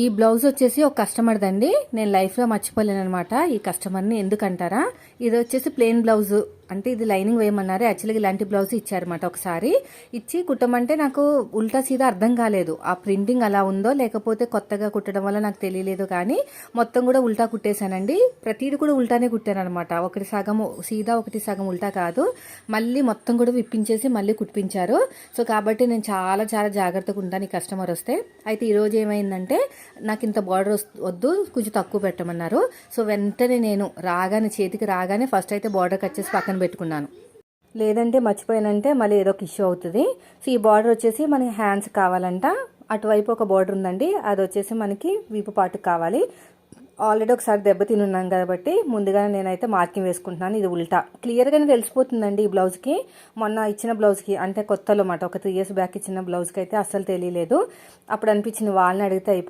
ఈ బ్లౌజ్ వచ్చేసి ఒక కస్టమర్దండి. నేను లైఫ్లో మర్చిపోలేను అనమాట ఈ కస్టమర్ని. ఎందుకంటారా, ఇది వచ్చేసి ప్లెయిన్ బ్లౌజ్, అంటే ఇది లైనింగ్ వేయమన్నారు. యాక్చువల్గా ఇలాంటి బ్లౌజ్ ఇచ్చారన్నమాట. ఒకసారి ఇచ్చి కుట్టమంటే నాకు ఉల్టా సీదా అర్థం కాలేదు. ఆ ప్రింటింగ్ అలా ఉందో లేకపోతే కొత్తగా కుట్టడం వల్ల నాకు తెలియలేదు, కానీ మొత్తం కూడా ఉల్టా కుట్టేశానండి. ప్రతిదీ కూడా ఉల్టానే కుట్టాను అనమాట. ఒకటి సగం సీదా ఒకటి సగం ఉల్టా కాదు, మళ్ళీ మొత్తం కూడా విప్పించేసి మళ్ళీ కుట్టించారు. సో కాబట్టి నేను చాలా చాలా జాగ్రత్తగా ఉంటాను ఈ కస్టమర్ వస్తే. అయితే ఈరోజు ఏమైందంటే, నాకు ఇంత బార్డర్ వద్దు, కొంచెం తక్కువ పెట్టమన్నారు. సో వెంటనే నేను చేతికి రాగానే ఫస్ట్ అయితే బార్డర్ కట్ చేసి పక్కన పెట్టుకున్నాను. లేదంటే మర్చిపోయానంటే మళ్ళీ ఏదో ఒక ఇష్యూ అవుతుంది. సో ఈ బార్డర్ వచ్చేసి మనకి హ్యాండ్స్ కావాలంట. అటువైపు ఒక బార్డర్ ఉందండి, అది వచ్చేసి మనకి వీపు పాటుకు కావాలి. ఆల్రెడీ ఒకసారి దెబ్బతిని ఉన్నాను కాబట్టి ముందుగానే నేనైతే మార్కింగ్ వేసుకుంటున్నాను. ఇది ఉల్టా క్లియర్గానే తెలిసిపోతుందండి ఈ బ్లౌజ్కి. మొన్న ఇచ్చిన బ్లౌజ్కి, అంటే కొత్తలో మాట, ఒక 3 years బ్యాక్ ఇచ్చిన బ్లౌజ్కి అయితే అస్సలు తెలియలేదు. అప్పుడు అనిపించింది వాళ్ళని అడిగితే అయిపో